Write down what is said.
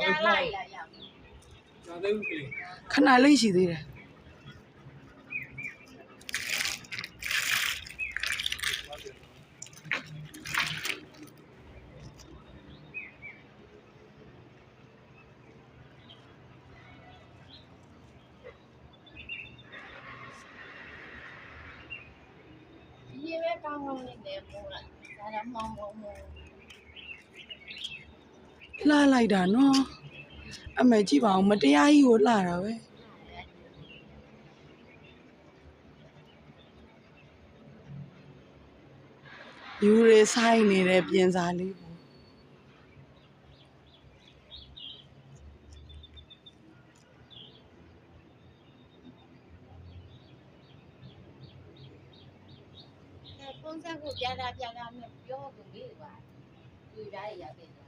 ညာလိုက်လာရညာသေးဘူးကလေး ခဏလေးရှိသေးတယ်ဒီရေပဲကောင်းကောင်းလေးနဲ့ပို့လိုက်ဒါတော့မောင်းမောင်းမောင်း လှလိုက်တာနော်အမေကြည့်ပါအောင်မတရားကြီးကိုလှတာပဲယူရဆိုင်နေတဲ့ပြင်စားလေးပေါ့ပုံစံကိုပြတာနဲ့ပြောကုန်လေးပါတွေ့တာရရတယ်